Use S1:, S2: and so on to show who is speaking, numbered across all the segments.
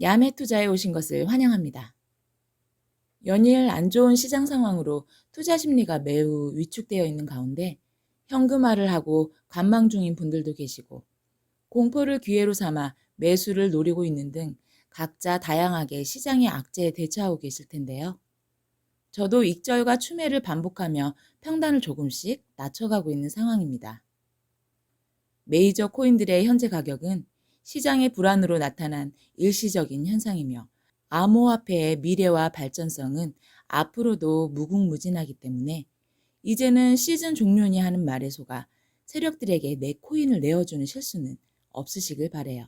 S1: 야매 투자에 오신 것을 환영합니다. 연일 안 좋은 시장 상황으로 투자 심리가 매우 위축되어 있는 가운데 현금화를 하고 관망 중인 분들도 계시고 공포를 기회로 삼아 매수를 노리고 있는 등 각자 다양하게 시장의 악재에 대처하고 계실 텐데요. 저도 익절과 추매를 반복하며 평단을 조금씩 낮춰가고 있는 상황입니다. 메이저 코인들의 현재 가격은 시장의 불안으로 나타난 일시적인 현상이며 암호화폐의 미래와 발전성은 앞으로도 무궁무진하기 때문에 이제는 시즌 종료니 하는 말에 속아 세력들에게 내 코인을 내어주는 실수는 없으시길 바래요.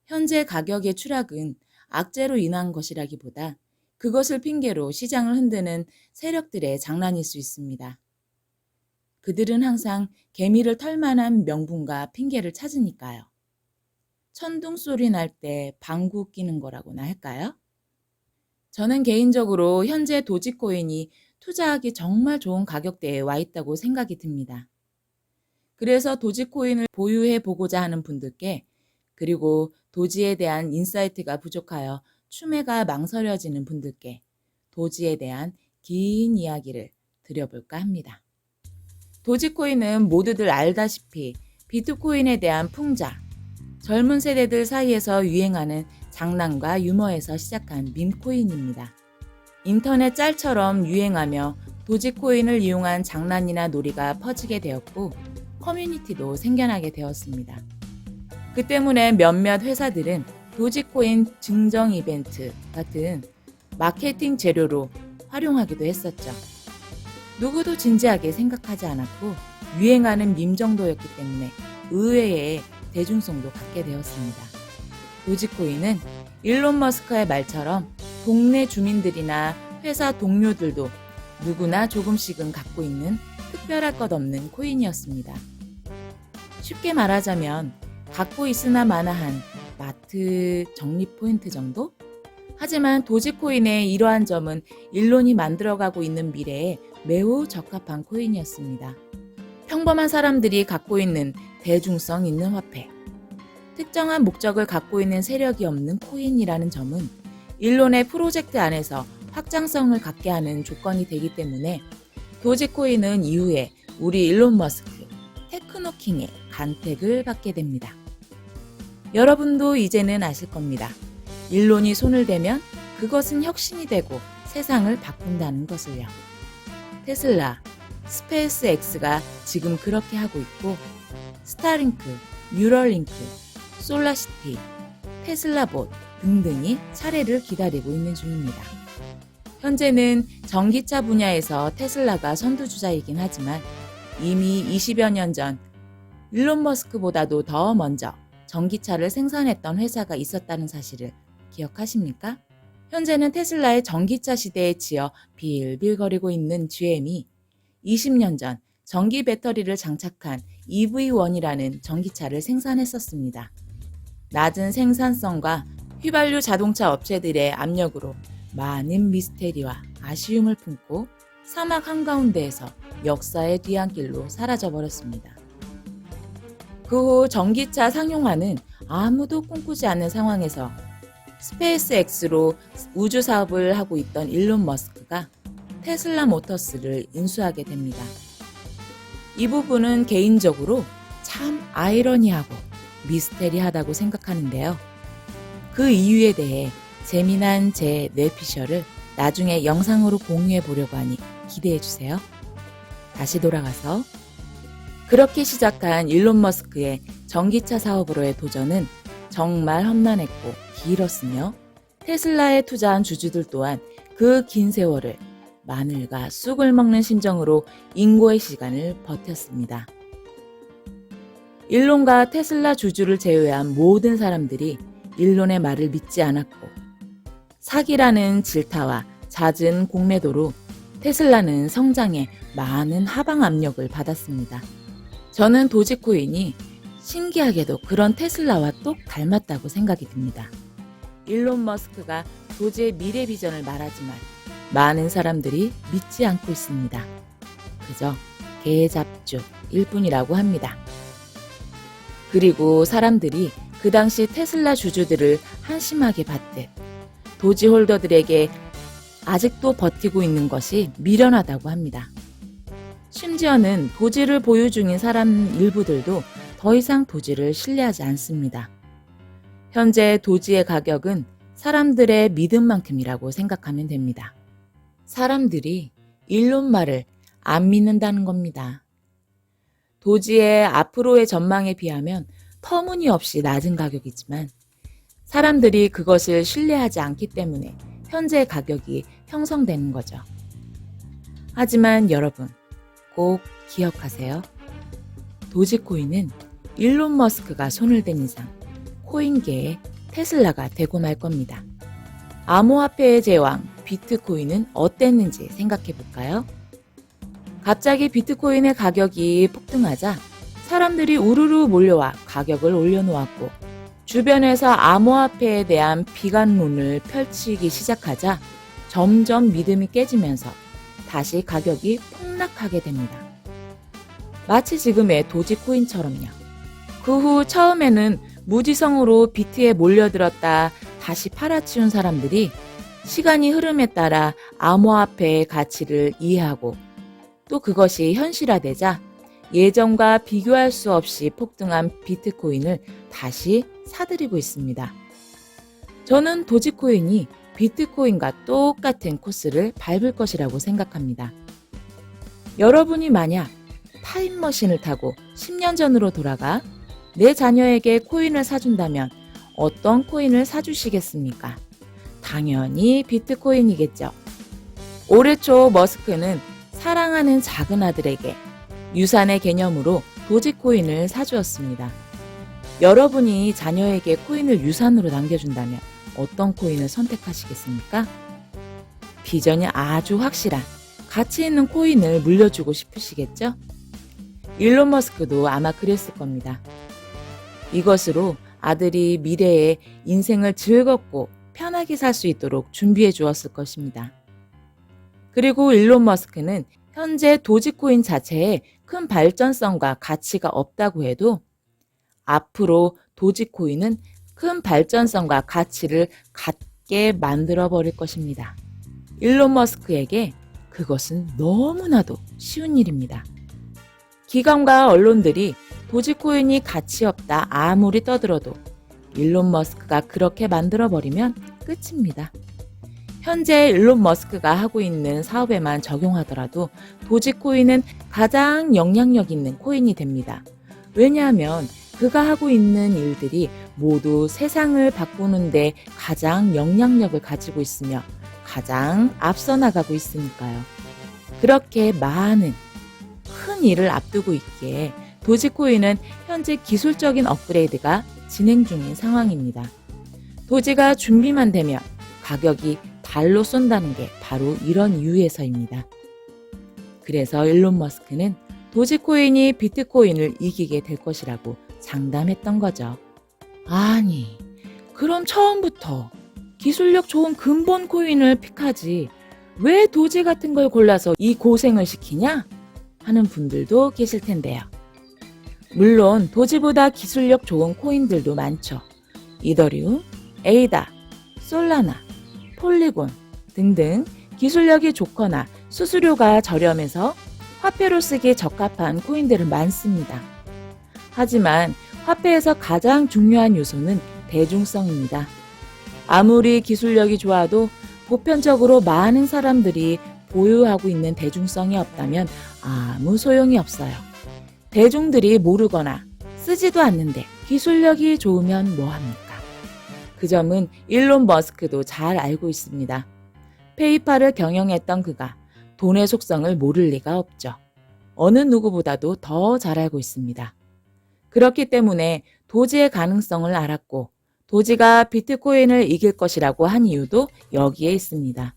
S1: 현재 가격의 추락은 악재로 인한 것이라기보다 그것을 핑계로 시장을 흔드는 세력들의 장난일 수 있습니다. 그들은 항상 개미를 털 만한 명분과 핑계를 찾으니까요. 천둥 소리 날 때 방구 끼는 거라고나 할까요? 저는 개인적으로 현재 도지코인이 투자하기 정말 좋은 가격대에 와 있다고 생각이 듭니다. 그래서 도지코인을 보유해 보고자 하는 분들께, 그리고 도지에 대한 인사이트가 부족하여 추매가 망설여지는 분들께 도지에 대한 긴 이야기를 드려볼까 합니다. 도지코인은 모두들 알다시피 비트코인에 대한 풍자, 젊은 세대들 사이에서 유행하는 장난과 유머에서 시작한 밈코인입니다. 인터넷 짤처럼 유행하며 도지코인을 이용한 장난이나 놀이가 퍼지게 되었고 커뮤니티도 생겨나게 되었습니다. 그 때문에 몇몇 회사들은 도지코인 증정 이벤트 같은 마케팅 재료로 활용하기도 했었죠. 누구도 진지하게 생각하지 않았고 유행하는 밈 정도였기 때문에 의외의 대중성도 갖게 되었습니다. 도지코인은 일론 머스크의 말처럼 동네 주민들이나 회사 동료들도 누구나 조금씩은 갖고 있는 특별할 것 없는 코인이었습니다. 쉽게 말하자면 갖고 있으나 마나한 마트 적립 포인트 정도? 하지만 도지코인의 이러한 점은 일론이 만들어가고 있는 미래에 매우 적합한 코인이었습니다. 평범한 사람들이 갖고 있는 대중성 있는 화폐, 특정한 목적을 갖고 있는 세력이 없는 코인이라는 점은 일론의 프로젝트 안에서 확장성을 갖게 하는 조건이 되기 때문에 도지코인은 이후에 우리 일론 머스크, 테크노킹의 간택을 받게 됩니다. 여러분도 이제는 아실 겁니다. 일론이 손을 대면 그것은 혁신이 되고 세상을 바꾼다는 것을요. 테슬라, 스페이스X가 지금 그렇게 하고 있고 스타링크, 뉴럴링크, 솔라시티, 테슬라봇 등등이 차례를 기다리고 있는 중입니다. 현재는 전기차 분야에서 테슬라가 선두주자이긴 하지만 이미 20여 년 전 일론 머스크보다도 더 먼저 전기차를 생산했던 회사가 있었다는 사실을 기억하십니까? 현재는 테슬라의 전기차 시대에 치여 빌빌거리고 있는 GM이 20년 전 전기 배터리를 장착한 EV1이라는 전기차를 생산했었습니다. 낮은 생산성과 휘발유 자동차 업체들의 압력으로 많은 미스테리와 아쉬움을 품고 사막 한가운데에서 역사의 뒤안길로 사라져버렸습니다. 그 후 전기차 상용화는 아무도 꿈꾸지 않는 상황에서 스페이스X로 우주 사업을 하고 있던 일론 머스크가 테슬라 모터스를 인수하게 됩니다. 이 부분은 개인적으로 참 아이러니하고 미스테리하다고 생각하는데요. 그 이유에 대해 재미난 제 뇌피셜을 나중에 영상으로 공유해 보려고 하니 기대해 주세요. 다시 돌아가서 그렇게 시작한 일론 머스크의 전기차 사업으로의 도전은 정말 험난했고 길었으며 테슬라에 투자한 주주들 또한 그 긴 세월을 마늘과 쑥을 먹는 심정으로 인고의 시간을 버텼습니다. 일론과 테슬라 주주를 제외한 모든 사람들이 일론의 말을 믿지 않았고 사기라는 질타와 잦은 공매도로 테슬라는 성장에 많은 하방 압력을 받았습니다. 저는 도지코인이 신기하게도 그런 테슬라와 똑 닮았다고 생각이 듭니다. 일론 머스크가 도지의 미래 비전을 말하지만 많은 사람들이 믿지 않고 있습니다. 그저 개잡주일 뿐이라고 합니다. 그리고 사람들이 그 당시 테슬라 주주들을 한심하게 봤듯 도지 홀더들에게 아직도 버티고 있는 것이 미련하다고 합니다. 심지어는 도지를 보유 중인 사람 일부들도 더 이상 도지를 신뢰하지 않습니다. 현재 도지의 가격은 사람들의 믿음만큼이라고 생각하면 됩니다. 사람들이 일론 말을 안 믿는다는 겁니다. 도지의 앞으로의 전망에 비하면 터무니없이 낮은 가격이지만 사람들이 그것을 신뢰하지 않기 때문에 현재 가격이 형성되는 거죠. 하지만 여러분, 꼭 기억하세요. 도지코인은 일론 머스크가 손을 댄 이상 코인계의 테슬라가 되고 말 겁니다. 암호화폐의 제왕 비트코인은 어땠는지 생각해 볼까요? 갑자기 비트코인의 가격이 폭등하자 사람들이 우르르 몰려와 가격을 올려놓았고 주변에서 암호화폐에 대한 비관론을 펼치기 시작하자 점점 믿음이 깨지면서 다시 가격이 폭락하게 됩니다. 마치 지금의 도지코인처럼요. 그 후 처음에는 무지성으로 비트에 몰려들었다 다시 팔아치운 사람들이 시간이 흐름에 따라 암호화폐의 가치를 이해하고 또 그것이 현실화되자 예전과 비교할 수 없이 폭등한 비트코인을 다시 사들이고 있습니다. 저는 도지코인이 비트코인과 똑같은 코스를 밟을 것이라고 생각합니다. 여러분이 만약 타임머신을 타고 10년 전으로 돌아가 내 자녀에게 코인을 사준다면 어떤 코인을 사주시겠습니까? 당연히 비트코인이겠죠. 올해 초 머스크는 사랑하는 작은 아들에게 유산의 개념으로 도지코인을 사주었습니다. 여러분이 자녀에게 코인을 유산으로 남겨준다면 어떤 코인을 선택하시겠습니까? 비전이 아주 확실한 가치 있는 코인을 물려주고 싶으시겠죠? 일론 머스크도 아마 그랬을 겁니다. 이것으로 아들이 미래에 인생을 즐겁고 편하게 살 수 있도록 준비해 주었을 것입니다. 그리고 일론 머스크는 현재 도지코인 자체에 큰 발전성과 가치가 없다고 해도 앞으로 도지코인은 큰 발전성과 가치를 갖게 만들어 버릴 것입니다. 일론 머스크에게 그것은 너무나도 쉬운 일입니다. 기관과 언론들이 도지코인이 가치 없다 아무리 떠들어도 일론 머스크가 그렇게 만들어버리면 끝입니다. 현재 일론 머스크가 하고 있는 사업에만 적용하더라도 도지코인은 가장 영향력 있는 코인이 됩니다. 왜냐하면 그가 하고 있는 일들이 모두 세상을 바꾸는데 가장 영향력을 가지고 있으며 가장 앞서 나가고 있으니까요. 그렇게 많은 큰 일을 앞두고 있기에 도지코인은 현재 기술적인 업그레이드가 진행 중인 상황입니다. 도지가 준비만 되면 가격이 달로 쏜다는 게 바로 이런 이유에서입니다. 그래서 일론 머스크는 도지코인이 비트코인을 이기게 될 것이라고 장담했던 거죠. 아니, 그럼 처음부터 기술력 좋은 근본 코인을 픽하지 왜 도지 같은 걸 골라서 이 고생을 시키냐? 하는 분들도 계실 텐데요. 물론 도지보다 기술력 좋은 코인들도 많죠. 이더리움, 에이다, 솔라나, 폴리곤 등등 기술력이 좋거나 수수료가 저렴해서 화폐로 쓰기 적합한 코인들은 많습니다. 하지만 화폐에서 가장 중요한 요소는 대중성입니다. 아무리 기술력이 좋아도 보편적으로 많은 사람들이 보유하고 있는 대중성이 없다면 아무 소용이 없어요. 대중들이 모르거나 쓰지도 않는데 기술력이 좋으면 뭐합니까? 그 점은 일론 머스크도 잘 알고 있습니다. 페이팔을 경영했던 그가 돈의 속성을 모를 리가 없죠. 어느 누구보다도 더 잘 알고 있습니다. 그렇기 때문에 도지의 가능성을 알았고 도지가 비트코인을 이길 것이라고 한 이유도 여기에 있습니다.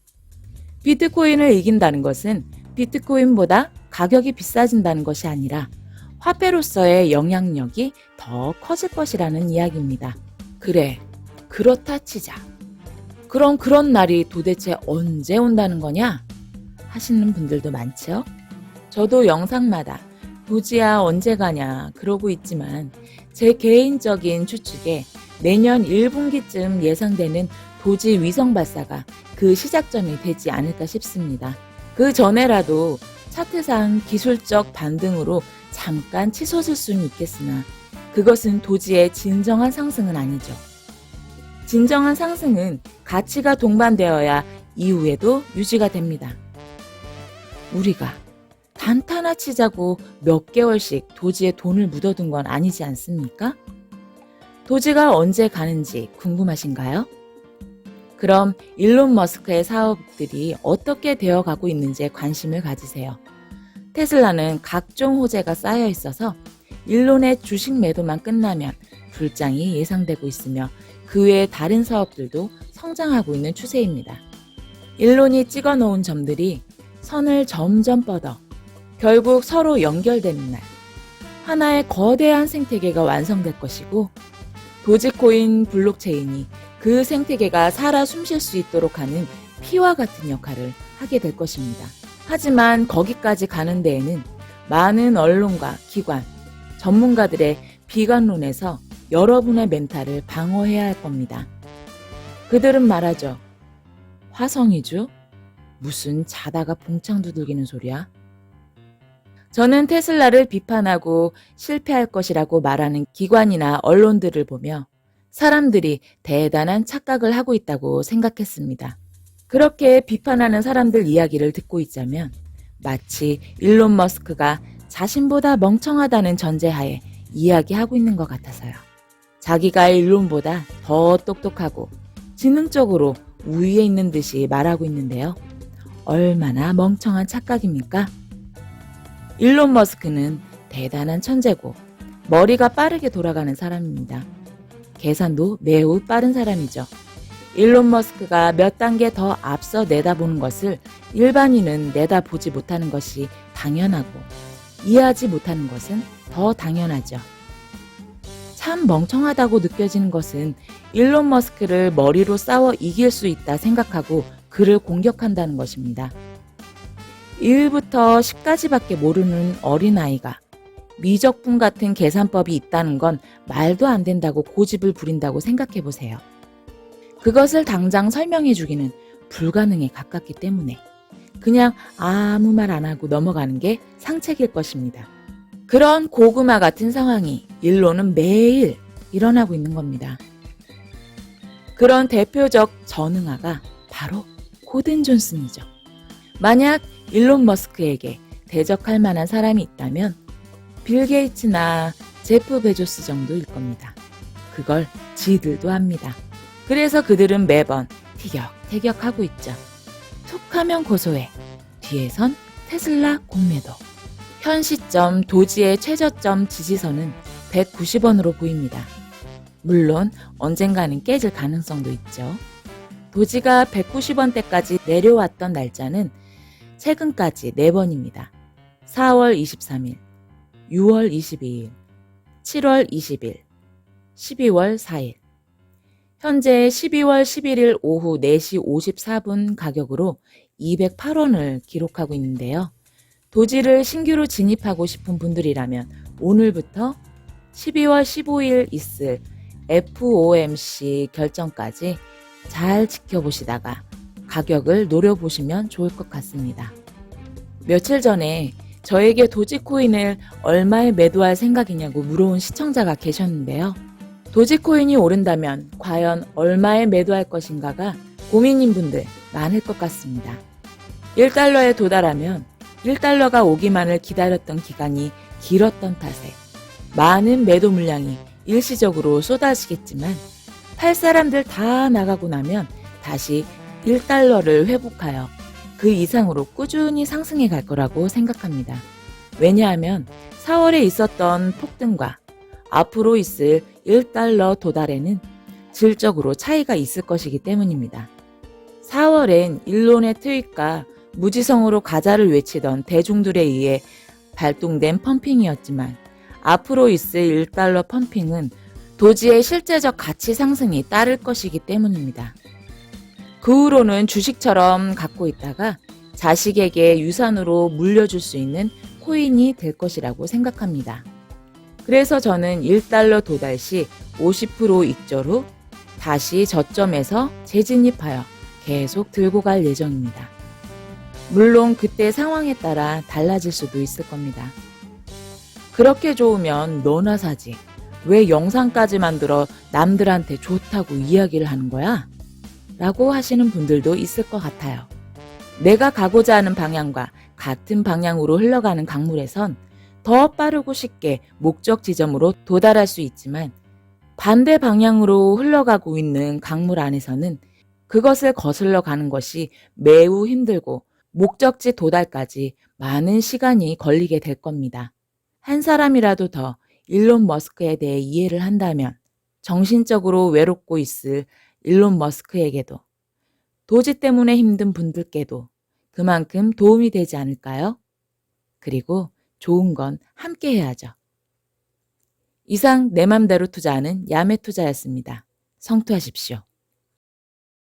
S1: 비트코인을 이긴다는 것은 비트코인보다 가격이 비싸진다는 것이 아니라 화폐로서의 영향력이 더 커질 것이라는 이야기입니다. 그래, 그렇다 치자. 그럼 그런 날이 도대체 언제 온다는 거냐? 하시는 분들도 많죠? 저도 영상마다 도지야 언제 가냐 그러고 있지만 제 개인적인 추측에 내년 1분기쯤 예상되는 도지 위성 발사가 그 시작점이 되지 않을까 싶습니다. 그 전에라도 차트상 기술적 반등으로 잠깐 치솟을 수는 있겠으나 그것은 도지의 진정한 상승은 아니죠. 진정한 상승은 가치가 동반되어야 이후에도 유지가 됩니다. 우리가 단타나 치자고 몇 개월씩 도지에 돈을 묻어둔 건 아니지 않습니까? 도지가 언제 가는지 궁금하신가요? 그럼 일론 머스크의 사업들이 어떻게 되어가고 있는지에 관심을 가지세요. 테슬라는 각종 호재가 쌓여 있어서 일론의 주식 매도만 끝나면 불장이 예상되고 있으며 그 외의 다른 사업들도 성장하고 있는 추세입니다. 일론이 찍어놓은 점들이 선을 점점 뻗어 결국 서로 연결되는 날, 하나의 거대한 생태계가 완성될 것이고 도지코인 블록체인이 그 생태계가 살아 숨쉴 수 있도록 하는 피와 같은 역할을 하게 될 것입니다. 하지만 거기까지 가는 데에는 많은 언론과 기관, 전문가들의 비관론에서 여러분의 멘탈을 방어해야 할 겁니다. 그들은 말하죠. 화성이죠? 무슨 자다가 봉창 두들기는 소리야? 저는 테슬라를 비판하고 실패할 것이라고 말하는 기관이나 언론들을 보며 사람들이 대단한 착각을 하고 있다고 생각했습니다. 그렇게 비판하는 사람들 이야기를 듣고 있자면 마치 일론 머스크가 자신보다 멍청하다는 전제하에 이야기하고 있는 것 같아서요. 자기가 일론보다 더 똑똑하고 지능적으로 우위에 있는 듯이 말하고 있는데요. 얼마나 멍청한 착각입니까? 일론 머스크는 대단한 천재고 머리가 빠르게 돌아가는 사람입니다. 계산도 매우 빠른 사람이죠. 일론 머스크가 몇 단계 더 앞서 내다보는 것을 일반인은 내다보지 못하는 것이 당연하고 이해하지 못하는 것은 더 당연하죠. 참 멍청하다고 느껴지는 것은 일론 머스크를 머리로 싸워 이길 수 있다 생각하고 그를 공격한다는 것입니다. 1부터 10까지밖에 모르는 어린아이가 미적분 같은 계산법이 있다는 건 말도 안 된다고 고집을 부린다고 생각해 보세요. 그것을 당장 설명해 주기는 불가능에 가깝기 때문에 그냥 아무 말 안 하고 넘어가는 게 상책일 것입니다. 그런 고구마 같은 상황이 일론은 매일 일어나고 있는 겁니다. 그런 대표적 전응아가 바로 고든 존슨이죠. 만약 일론 머스크에게 대적할 만한 사람이 있다면 빌 게이츠나 제프 베조스 정도일 겁니다. 그걸 지들도 합니다. 그래서 그들은 매번 티격태격하고 있죠. 툭하면 고소해. 뒤에선 테슬라 공매도. 현 시점 도지의 최저점 지지선은 190원으로 보입니다. 물론 언젠가는 깨질 가능성도 있죠. 도지가 190원대까지 내려왔던 날짜는 최근까지 4번입니다. 4월 23일, 6월 22일, 7월 20일, 12월 4일. 현재 12월 11일 오후 4시 54분 가격으로 208원을 기록하고 있는데요. 도지를 신규로 진입하고 싶은 분들이라면 오늘부터 12월 15일 있을 FOMC 결정까지 잘 지켜보시다가 가격을 노려보시면 좋을 것 같습니다. 며칠 전에 저에게 도지코인을 얼마에 매도할 생각이냐고 물어온 시청자가 계셨는데요. 도지코인이 오른다면 과연 얼마에 매도할 것인가가 고민인 분들 많을 것 같습니다. 1달러에 도달하면 1달러가 오기만을 기다렸던 기간이 길었던 탓에 많은 매도 물량이 일시적으로 쏟아지겠지만 팔 사람들 다 나가고 나면 다시 1달러를 회복하여 그 이상으로 꾸준히 상승해 갈 거라고 생각합니다. 왜냐하면 4월에 있었던 폭등과 앞으로 있을 1달러 도달에는 질적으로 차이가 있을 것이기 때문입니다. 4월엔 일론의 트윗과 무지성으로 가자를 외치던 대중들에 의해 발동된 펌핑이었지만 앞으로 있을 1달러 펌핑은 도지의 실제적 가치 상승이 따를 것이기 때문입니다. 그 후로는 주식처럼 갖고 있다가 자식에게 유산으로 물려줄 수 있는 코인이 될 것이라고 생각합니다. 그래서 저는 1달러 도달 시 50% 익절 후 다시 저점에서 재진입하여 계속 들고 갈 예정입니다. 물론 그때 상황에 따라 달라질 수도 있을 겁니다. 그렇게 좋으면 너나 사지. 왜 영상까지 만들어 남들한테 좋다고 이야기를 하는 거야? 라고 하시는 분들도 있을 것 같아요. 내가 가고자 하는 방향과 같은 방향으로 흘러가는 강물에선 더 빠르고 쉽게 목적 지점으로 도달할 수 있지만 반대 방향으로 흘러가고 있는 강물 안에서는 그것을 거슬러 가는 것이 매우 힘들고 목적지 도달까지 많은 시간이 걸리게 될 겁니다. 한 사람이라도 더 일론 머스크에 대해 이해를 한다면 정신적으로 외롭고 있을 일론 머스크에게도 도지 때문에 힘든 분들께도 그만큼 도움이 되지 않을까요? 그리고 좋은 건 함께 해야죠. 이상 내 맘대로 투자하는 야매 투자였습니다. 성투하십시오.